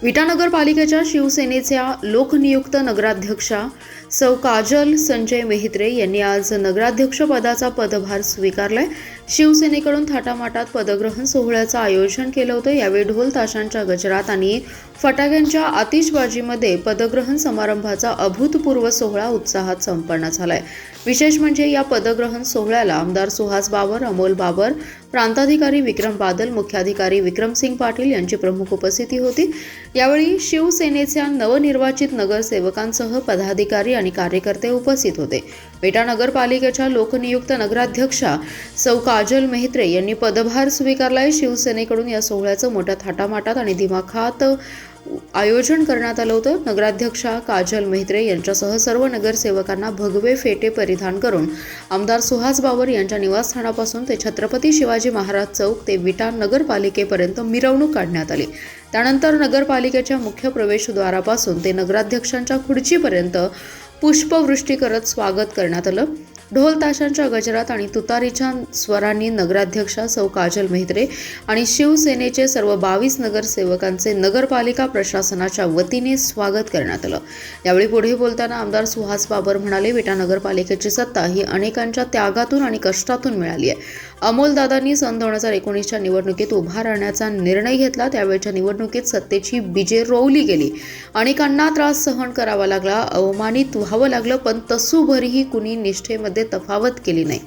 विटा नगरपालिकेच्या शिवसेनेच्या लोकनियुक्त नगराध्यक्षा सौ काजल संजय मेहत्रे यांनी आज नगराध्यक्ष पदाचा पदभार स्वीकारलाय। शिवसेनेकडून थाटामाटात पदग्रहण सोहळ्याचं आयोजन केलं होतं। यावेळी ढोल ताशांच्या गजरात आणि फटाक्यांच्या आतिषबाजीमध्ये पदग्रहण समारंभाचा अभूतपूर्व सोहळा उत्साहात संपन्न झालाय। विशेष म्हणजे या पदग्रहण सोहळ्याला आमदार सुहास बाबर, अमोल बाबर, प्रांताधिकारी विक्रम बादल, मुख्याधिकारी विक्रमसिंग पाटील यांची प्रमुख उपस्थिती होती। यावेळी शिवसेनेच्या नवनिर्वाचित नगरसेवकांसह पदाधिकारी आणि कार्यकर्ते उपस्थित होते। विटा नगरपालिकेच्या लोकनियुक्त नगराध्यक्षा सौ काजल मेहत्रे यांनी पदभार स्वीकारलाय। शिवसेनेकडून या सोहळ्याचं मोठ्या थाटामाटात आणि दिमाखात आयोजन करण्यात आलं होतं। नगराध्यक्षा काजल मेहत्रे यांच्यासह सर्व नगरसेवकांना भगवे फेटे परिधान करून आमदार सुहास बाबर यांच्या निवासस्थानापासून ते छत्रपती शिवाजी महाराज चौक ते विटा नगरपालिकेपर्यंत मिरवणूक काढण्यात आली। त्यानंतर नगरपालिकेच्या मुख्य प्रवेशद्वारापासून ते नगराध्यक्षांच्या खुर्चीपर्यंत पुष्पवृष्टी करत स्वागत करण्यात आलं। ढोल ताशांच्या गजरात आणि तुतारीच्या स्वरांनी नगराध्यक्षा सौ काजल मेहत्रे आणि शिवसेनेचे सर्व 22 नगरसेवकांचे नगरपालिका प्रशासनाच्या वतीने स्वागत करण्यात आलं। यावेळी पुढे बोलताना आमदार सुहास बाबर म्हणाले, विटा नगरपालिकेची सत्ता ही अनेकांच्या त्यागातून आणि कष्टातून मिळाली आहे। अमोलदादांनी सन 2019च्या निवडणुकीत उभा राहण्याचा निर्णय घेतला। त्यावेळच्या निवडणुकीत सत्तेची बीजे रोवली गेली, अनेकांना त्रास सहन करावा लागला, अवमानित व्हावं लागलं, पण तसूभरही कुणी निष्ठेमध्ये तफावत केली नाही।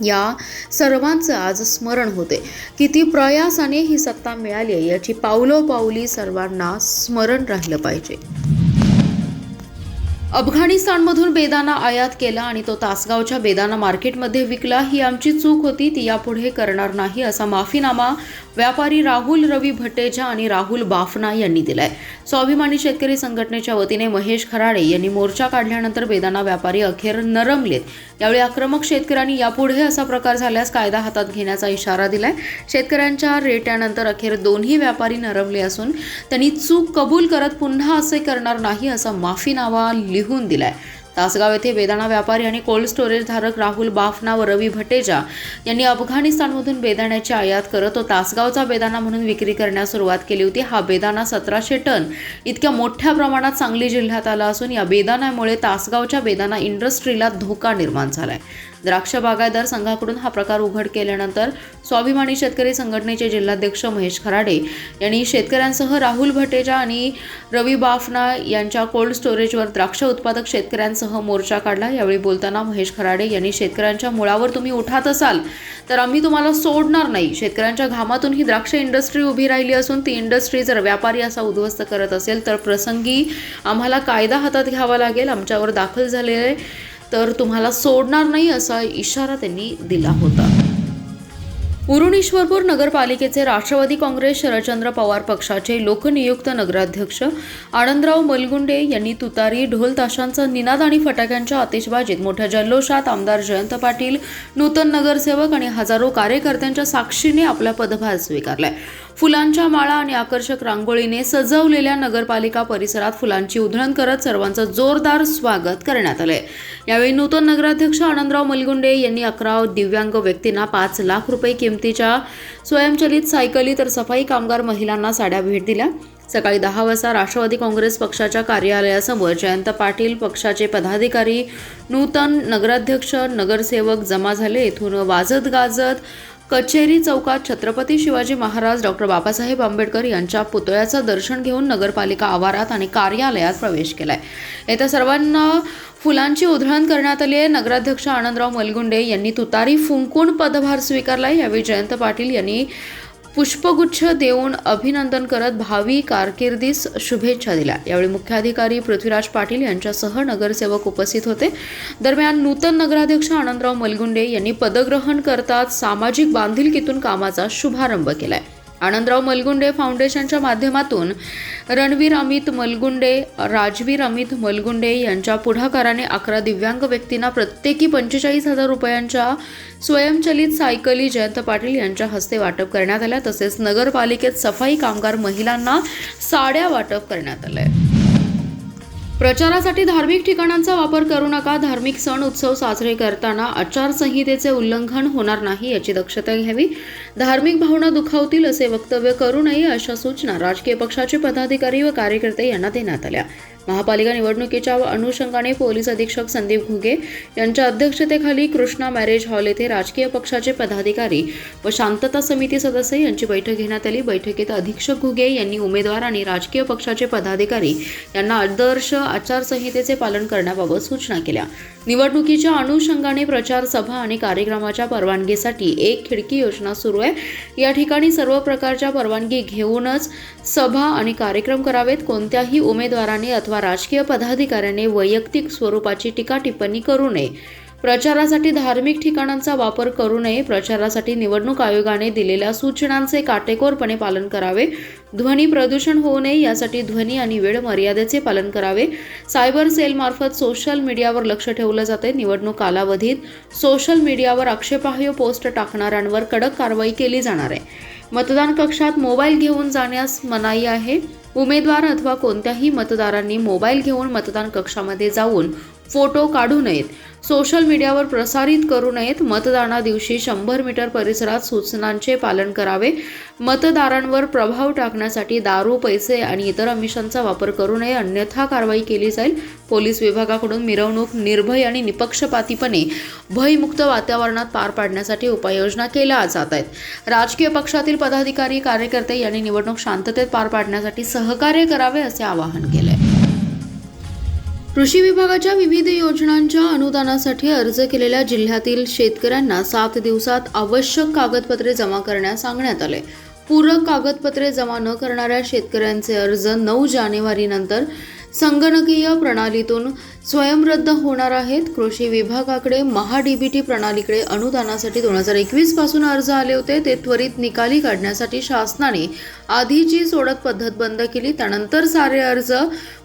या सर्वांचं आज स्मरण होते। किती प्रयासाने ही सत्ता मिळाली आहे याची पावलोपावली सर्वांना स्मरण राहिलं पाहिजे। अफगाणिस्तानमधून बेदाणा आयात केला आणि तो तासगावच्या बेदाणा मार्केटमध्ये विकला, ही आमची चूक होती, ती यापुढे करणार नाही असा माफीनामा व्यापारी राहुल रवी भट्टेजा आणि राहुल बाफना यांनी दिलाय। स्वाभिमानी शेतकरी संघटनेच्या वतीने महेश खराडे यांनी मोर्चा काढल्यानंतर बेदाणा व्यापारी अखेर नरमलेत। यावेळी आक्रमक शेतकऱ्यांनी यापुढे असा प्रकार झाल्यास कायदा हातात घेण्याचा इशारा दिलाय। शेतकऱ्यांच्या रेट्यानंतर अखेर दोन्ही व्यापारी नरमले असून त्यांनी चूक कबूल करत पुन्हा असे करणार नाही असा माफीनामा लिहून दिलाय। तासगाव येथे बेदाणा व्यापारी आणि कोल्ड स्टोरेज धारक राहुल बाफना व रवी भट्टेजा यांनी अफगाणिस्तानमधून बेदाण्याची आयात करत तो तासगावचा बेदाणा म्हणून विक्री करण्यास सुरुवात केली होती। हा बेदाणा 1700 टन इतक्या मोठ्या प्रमाणात सांगली जिल्ह्यात आला असून या बेदाण्यामुळे तासगावच्या बेदाणा इंडस्ट्रीला धोका निर्माण झालाय। द्राक्ष बागायतदार संघाकडून हा प्रकार उघड केल्यानंतर स्वाभिमानी शेतकरी संघटनेचे जिल्हाध्यक्ष महेश खराडे यांनी शेतकऱ्यांसह राहुल भट्टेजा आणि रवी बाफना यांच्या कोल्ड स्टोरेजवर द्राक्ष उत्पादक शेतकऱ्यांसह मोर्चा काढला। यावेळी बोलताना महेश खराडे यांनी शेतकऱ्यांच्या मुळावर तुम्ही उठात असाल तर आम्ही तुम्हाला सोडणार नाही। शेतकऱ्यांच्या घामातून ही द्राक्ष इंडस्ट्री उभी राहिली असून ती इंडस्ट्री जर व्यापारी असा उद्ध्वस्त करत असेल तर प्रसंगी आम्हाला कायदा हातात घ्यावा लागेल, आमच्यावर दाखल झालेले तर तुम्हाला सोडणार नाही असा इशारा त्यांनी दिला होता। उरुण-ईश्वरपूर नगरपालिकेचे राष्ट्रवादी काँग्रेस शरदचंद्र पवार पक्षाचे लोकनियुक्त नगराध्यक्ष आनंदराव मलगुंडे यांनी तुतारी, ढोल ताशांचा निनाद आणि फटाक्यांच्या आतिषबाजीत मोठ्या जल्लोषात आमदार जयंत पाटील, नूतन नगरसेवक आणि हजारो कार्यकर्त्यांच्या साक्षीने आपला पदभार स्वीकारलाय। फुलांच्या माळा आणि आकर्षक रांगोळीने सजवलेल्या नगरपालिका परिसरात फुलांची उधळण करत सर्वांचं जोरदार स्वागत करण्यात आलंय। यावेळी नूतन नगराध्यक्ष आनंदराव मलगुंडे यांनी 11 दिव्यांग व्यक्तींना 5 लाख रुपये किमतीच्या स्वयंचलित सायकली तर सफाई कामगार महिलांना साड्या भेट दिल्या। सकाळी 10 वाजता राष्ट्रवादी काँग्रेस पक्षाच्या कार्यालयासमोर जयंत पाटील पक्षाचे पदाधिकारी, नूतन नगराध्यक्ष, नगरसेवक जमा झाले। येथून वाजत गाजत कचेरी चौकात छत्रपती शिवाजी महाराज, डॉक्टर बाबासाहेब आंबेडकर यांच्या पुतळ्याचं दर्शन घेऊन नगरपालिका आवारात आणि कार्यालयात प्रवेश केलाय। येत्या सर्वांना फुलांची उधळण करण्यात आली आहे। नगराध्यक्ष आनंदराव मलगुंडे यांनी तुतारी फुंकून पदभार स्वीकारलाय। यावेळी जयंत पाटील यांनी पुष्पगुच्छ देऊन अभिनंदन करत भावी कारकिर्दीस शुभेच्छा दिल्या। यावेळी मुख्याधिकारी पृथ्वीराज पाटील यांच्यासह नगरसेवक उपस्थित होते। दरम्यान नूतन नगराध्यक्ष आनंदराव मलगुंडे यांनी पदग्रहण करताच सामाजिक बांधिलकीतून कामाचा शुभारंभ केलाय। आनंदराव मलगुंडे फाउंडेशनच्या माध्यमातून रणवीर अमित मलगुंडे, राजवीर अमित मलगुंडे यांच्या पुढाकाराने 11 दिव्यांग व्यक्तींना प्रत्येकी 45,000 रुपयांच्या स्वयंचलित सायकली जयंत पाटील यांच्या हस्ते वाटप करण्यात आल्या। तसेच नगरपालिकेत सफाई कामगार महिलांना साड्या वाटप करण्यात आल्या। प्रचारासाठी धार्मिक ठिकाणांचा वापर करू नका. धार्मिक सण उत्सव साजरे करताना आचारसंहितेचे उल्लंघन होणार नाही याची दक्षता घ्यावी. धार्मिक भावना दुखावतील असे वक्तव्य करू नये अशा सूचना राजकीय पक्षाचे पदाधिकारी व कार्यकर्ते यांना देण्यात आल्या. महापालिका निवडणुकीच्या अनुषंगाने पोलीस अधीक्षक संदीप घुगे यांच्या अध्यक्षतेखाली कृष्णा मॅरेज हॉल येथे राजकीय पक्षाचे पदाधिकारी व शांतता समिती सदस्य यांची बैठक घेण्यात आली. बैठकीत अधीक्षक घुगे यांनी उमेदवार आणि राजकीय पक्षाचे पदाधिकारी यांना आदर्श आचारसंहितेचे पालन करण्याबाबत सूचना केल्या. निवडणुकीच्या अनुषंगाने प्रचार सभा आणि कार्यक्रमाच्या परवानगीसाठी एक खिडकी योजना सुरू आहे. या ठिकाणी सर्व प्रकारच्या परवानगी घेऊनच सभा आणि कार्यक्रम करावेत. कोणत्याही उमेदवाराने अथवा राजकीय पदाधिकाऱ्याने वैयक्तिक स्वरूपाची टीका टिप्पणी करू नये. प्रचारासाठी धार्मिक ठिकाणांचा वापर करू नये. प्रचारासाठी निवडणूक आयोगाने दिलेल्या सूचनांचे काटेकोरपणे पालन करावे. ध्वनी प्रदूषण होऊ नये यासाठी ध्वनी आणि वेळ मर्यादेचे पालन करावे. सायबर सेलमार्फत सोशल मीडियावर लक्ष ठेवलं जाते. निवडणूक कालावधीत सोशल मीडियावर आक्षेपार्ह पोस्ट टाकणाऱ्यांवर कडक कारवाई केली जाणार आहे. मतदान कक्षात मोबाईल घेऊन जाण्यास मनाई आहे. उमेदवार अथवा कोणत्याही मतदारांनी मोबाईल घेऊन मतदान कक्षामध्ये जाऊन फोटो काढू नयेत. सोशल मीडियावर प्रसारित करू नयेत. मतदाना दिवशी 100 मीटर परिसरात सूचनांचे पालन करावे. मतदारांवर प्रभाव टाकण्यासाठी दारू, पैसे आणि इतर आमिषांचा वापर करू नये, अन्यथा कारवाई केली जाईल. पोलीस विभागाकडून मिरवणूक निर्भय आणि निपक्षपातीपणे भयमुक्त वातावरणात पार पाडण्यासाठी उपाययोजना केल्या जात आहेत. राजकीय पक्षातील पदाधिकारी, कार्यकर्ते यांनी निवडणूक शांततेत पार पाडण्यासाठी सहकार्य करावे असे आवाहन केले. कृषी विभागाच्या विविध योजनांच्या अनुदानासाठी अर्ज केलेल्या जिल्ह्यातील शेतकऱ्यांना 7 दिवसात आवश्यक कागदपत्रे जमा करण्यास सांगण्यात आले. पूरक कागदपत्रे जमा न करणाऱ्या शेतकऱ्यांचे अर्ज 9 जानेवारीनंतर संगणकीय प्रणालीतून स्वयंरद्द होणार आहेत. कृषी विभागाकडे महा-डीबीटी प्रणालीकडे अनुदानासाठी 2021 पासून अर्ज आले होते. ते त्वरित निकाली काढण्यासाठी शासनाने आधीची सोडत पद्धत बंद केली. त्यानंतर सारे अर्ज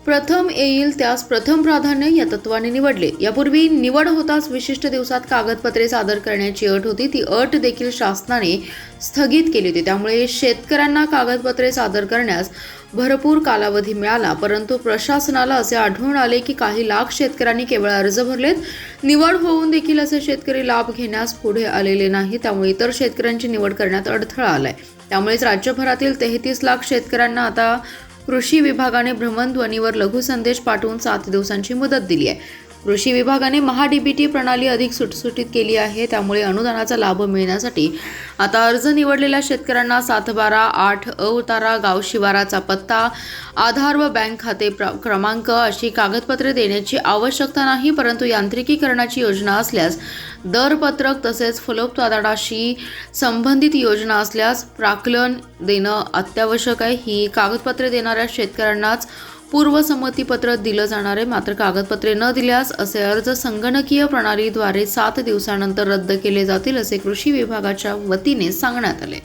प्रथम येईल त्यास प्रथम प्राधान्य या तत्वाने निवडले. यापूर्वी निवड होताच विशिष्ट दिवसात कागदपत्रे सादर करण्याची अट होती. ती अट देखील शासनाने स्थगित केली होती. त्यामुळे शेतकऱ्यांना कागदपत्रे सादर करण्यास भरपूर कालावधी मिळाला. परंतु प्रशासनाला असे आढळून आले की काही लाख शेतकऱ्यांनी केवळ अर्ज भरलेत. निवड होऊन देखील असे शेतकरी लाभ घेण्यास पुढे आलेले नाही. त्यामुळे इतर शेतकऱ्यांची निवड करण्यात अडथळा आलाय. त्यामुळेच राज्यभरातील 33 लाख शेतकऱ्यांना आता कृषी विभागाने भ्रमणध्वनीवर लघुसंदेश पाठवून 7 दिवसांची मुदत दिली आहे. कृषी विभागाने महा-डीबीटी प्रणाली अधिक सुटसुटीत केली आहे. त्यामुळे अनुदानाचा लाभ मिळण्यासाठी आता अर्ज निवडलेल्या शेतकऱ्यांना 712-8 उतारा, गाव शिवाराचा पत्ता, आधार व बँक खाते क्रमांक अशी कागदपत्रे देण्याची आवश्यकता नाही. परंतु यांत्रिकीकरणाची योजना असल्यास, दरपत्रक तसेच फलोत्पादनाशी संबंधित योजना असल्यास प्राक्कलन देणं अत्यावश्यक आहे. ही कागदपत्रे देणाऱ्या शेतकऱ्यांनाच पूर्वसंमतीपत्र दिलं जाणार आहे. मात्र कागदपत्रे न दिल्यास असे अर्ज संगणकीय प्रणालीद्वारे 7 दिवसानंतर रद्द केले जातील असे कृषी विभागाच्या वतीने सांगण्यात आले.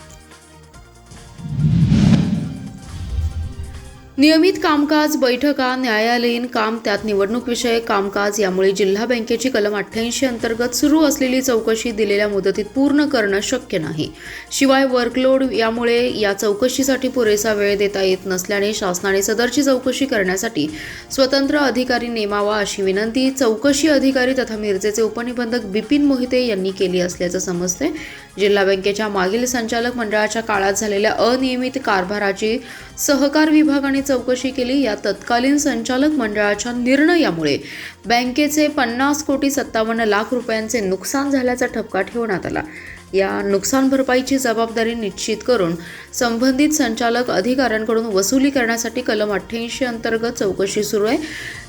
नियमित कामकाज, बैठका, न्यायालयीन काम, त्यात निवडणूक विषयक कामकाज यामुळे जिल्हा बँकेची कलम 88 अंतर्गत सुरू असलेली चौकशी दिलेल्या मुदतीत पूर्ण करणं शक्य नाही. शिवाय वर्कलोड यामुळे या चौकशीसाठी पुरेसा वेळ देता येत नसल्याने शासनाने सदरची चौकशी करण्यासाठी स्वतंत्र अधिकारी नेमावा अशी विनंती चौकशी अधिकारी तथा मिरजेचे उपनिबंधक बिपिन मोहिते यांनी केली असल्याचं समजते. जिल्हा बँकेच्या मागील संचालक मंडळाच्या काळात झालेल्या अनियमित कारभाराची सहकार विभागाने चौकशी केली. या तत्कालीन संचालक मंडळाच्या निर्णयामुळे बँकेचे 50,57,00,000 रुपयांचे नुकसान झाल्याचा ठपका ठेवण्यात आला. या नुकसान भरपाईची जबाबदारी निश्चित करून संबंधित संचालक अधिकाऱ्यांकडून वसुली करण्यासाठी कलम 88 अंतर्गत चौकशी सुरू आहे.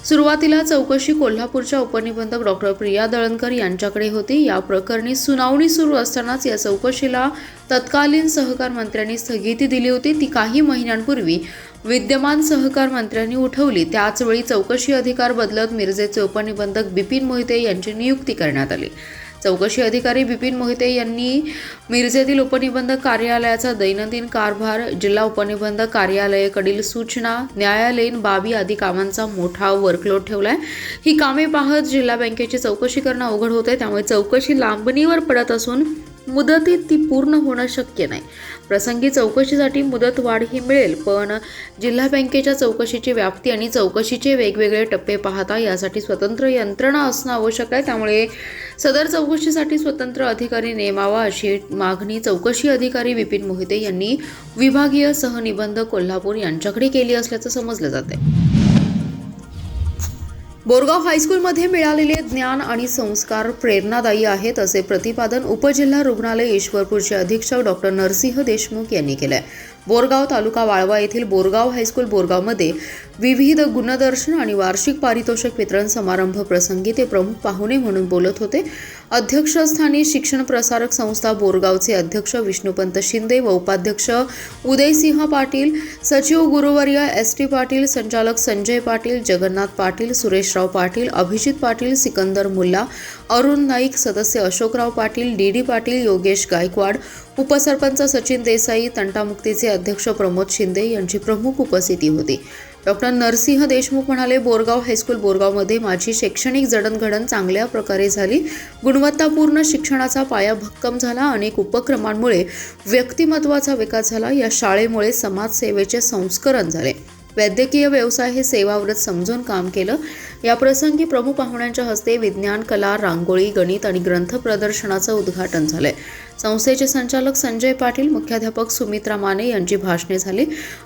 सुरुवातीला चौकशी कोल्हापूरच्या उपनिबंधक डॉक्टर प्रिया दळणकर यांच्याकडे होती. या प्रकरणी सुनावणी सुरू असतानाच या चौकशीला तत्कालीन सहकार मंत्र्यांनी स्थगिती दिली होती. ती काही महिन्यांपूर्वी विद्यमान सहकार मंत्र्यांनी उठवली. त्याचवेळी चौकशी अधिकार बदलत मिरजेचे उपनिबंधक बिपिन मोहिते यांची नियुक्ती करण्यात आली. चौकशी अधिकारी बिपिन मोहिते यांनी मिरजेतील उपनिबंधक कार्यालयाचा दैनंदिन कारभार, जिल्हा उपनिबंधक कार्यालयाकडील सूचना, न्यायालयीन बाबी आदी कामांचा मोठा वर्कलोड ठेवलाय. ही कामे पाहत जिल्हा बँकेची चौकशी करणं अवघड होते. त्यामुळे चौकशी लांबणीवर पडत असून मुदतीत ती पूर्ण होणं शक्य नाही. प्रसंगी चौकशीसाठी मुदतवाढ ही मिळेल, पण जिल्हा बँकेच्या चौकशीची व्याप्ती आणि चौकशीचे वेगवेगळे टप्पे पाहता यासाठी स्वतंत्र यंत्रणा असणं आवश्यक आहे. त्यामुळे सदर चौकशीसाठी स्वतंत्र अधिकारी नेमावा अशी मागणी चौकशी अधिकारी विपिन मोहिते यांनी विभागीय सहनिबंधक कोल्हापूर यांच्याकडे केली असल्याचं समजलं जाते. बोरगाव हायस्कूलमध्ये मिळालेले ज्ञान आणि संस्कार प्रेरणादायी आहेत असे प्रतिपादन उपजिल्हा रुग्णालय ईश्वरपूरचे अधीक्षक डॉक्टर नरसिंह देशमुख यांनी केले आहे. बोरगाव तालुका वाळवा येथील बोरगाव हायस्कूल बोरगावमध्ये विविध गुणदर्शन आणि वार्षिक पारितोषिक वितरण समारंभ प्रसंगी ते प्रमुख पाहुणे म्हणून बोलत होते. अध्यक्षस्थानी शिक्षण प्रसारक संस्था बोरगावचे अध्यक्ष विष्णुपंत शिंदे व उपाध्यक्ष उदयसिंह पाटील, सचिव गुरुवर्य एस.टी. पाटील, संचालक संजय पाटील, जगन्नाथ पाटील, सुरेशराव पाटील, अभिजित पाटील, सिकंदर मुल्ला, अरुण नाईक, सदस्य अशोकराव पाटील, डी.डी. पाटील, योगेश गायकवाड, उपसरपंच सचिन देसाई, तंटामुक्तीचे अध्यक्ष प्रमोद शिंदे यांची प्रमुख उपस्थिती होती. डॉक्टर नरसिंह देशमुख म्हणाले, बोरगाव हायस्कूल बोरगावमध्ये माझी शैक्षणिक जडणघडण चांगल्या प्रकारे झाली. गुणवत्तापूर्ण शिक्षणाचा पाया भक्कम झाला. अनेक उपक्रमांमुळे व्यक्तिमत्वाचा विकास झाला. या शाळेमुळे समाजसेवेचे संस्करण झाले. वैद्यकीय व्यवसाय हे सेवाव्रत समजून काम केलं. या प्रसंगी प्रमुख पाहुण्यांच्या हस्ते विज्ञान, कला, रांगोळी, गणित आणि ग्रंथ प्रदर्शनाचं उद्घाटन झालंय. संस्थेचे संचालक संजय पाटील, मुख्याध्यापक सुमित्रा माने यांची भाषणे झाली.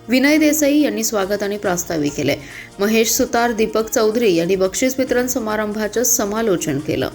विनय देसाई यांनी स्वागत आणि प्रास्ताविक केले. महेश सुतार, दीपक चौधरी यांनी बक्षीस वितरण समारंभाचं समालोचन केलं.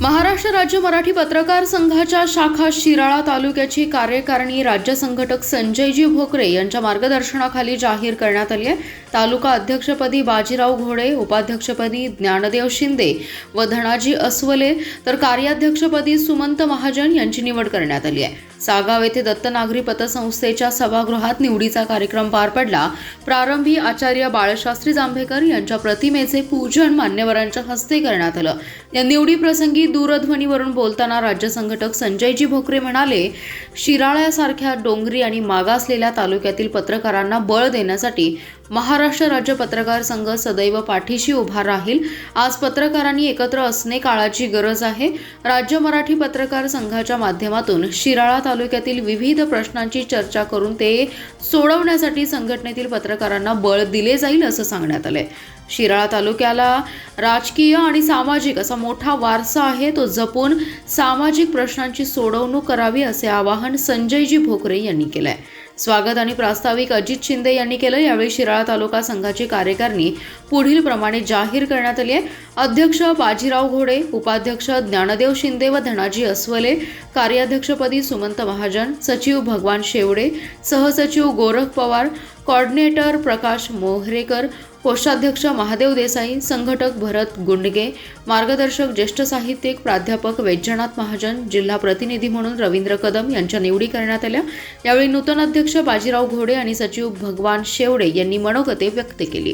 महाराष्ट्र राज्य मराठी पत्रकार संघाच्या शाखा शिराळा तालुक्याची कार्यकारिणी राज्य संघटक संजयजी भोकरे यांच्या मार्गदर्शनाखाली जाहीर करण्यात आली आहे. तालुका अध्यक्षपदी बाजीराव घोडे, उपाध्यक्षपदी ज्ञानदेव शिंदे व धनाजी अस्वले तर कार्याध्यक्षपदी सुमंत महाजन यांची निवड करण्यात आली आहे. सागाव येथे दत्त नागरी पतसंस्थेच्या सभागृहात निवडीचा कार्यक्रम पार पडला. प्रारंभी आचार्य बाळशास्त्री जांभेकर यांच्या प्रतिमेचे पूजन मान्यवरांच्या हस्ते करण्यात आलं. या निवडी प्रसंगी दूरध्वनीवरून बोलताना राज्य संघटक संजयजी भोकरे म्हणाले, शिराळ्यासारख्या डोंगरी आणि मागासलेल्या तालुक्यातील पत्रकारांना बळ देण्यासाठी महाराष्ट्र राज्य पत्रकार संघ सदैव पाठीशी उभा राहील. आज पत्रकारांनी एकत्र असणे काळाची गरज आहे. राज्य मराठी पत्रकार संघाच्या माध्यमातून शिराळा तालुक्यातील विविध प्रश्नांची चर्चा करून ते सोडवण्यासाठी संघटनेतील पत्रकारांना बळ दिले जाईल असं सांगण्यात आलंय. शिराळा तालुक्याला राजकीय आणि सामाजिक असा मोठा वारसा आहे. तो जपून सामाजिक प्रश्नांची सोडवणूक करावी असे आवाहन संजयजी भोकरे यांनी केलंय. स्वागत आणि प्रास्ताविक अजित शिंदे यांनी केलं. यावेळी शिराळा तालुका संघाची कार्यकारिणी पुढील प्रमाणे जाहीर करण्यात आली आहे. अध्यक्ष बाजीराव घोडे, उपाध्यक्ष ज्ञानदेव शिंदे व धनाजी अस्वले, कार्याध्यक्षपदी सुमंत महाजन, सचिव भगवान शेवडे, सहसचिव गोरख पवार, कोऑर्डिनेटर प्रकाश मोहरेकर, कोषाध्यक्ष महादेव देसाई, संघटक भरत गुंडगे, मार्गदर्शक ज्येष्ठ साहित्यिक प्राध्यापक वैजनाथ महाजन, जिल्हा प्रतिनिधी म्हणून रवींद्र कदम यांच्या निवडी करण्यात आल्या. यावेळी नूतन अध्यक्ष बाजीराव घोडे आणि सचिव भगवान शेवडे यांनी मनोगते व्यक्त केली.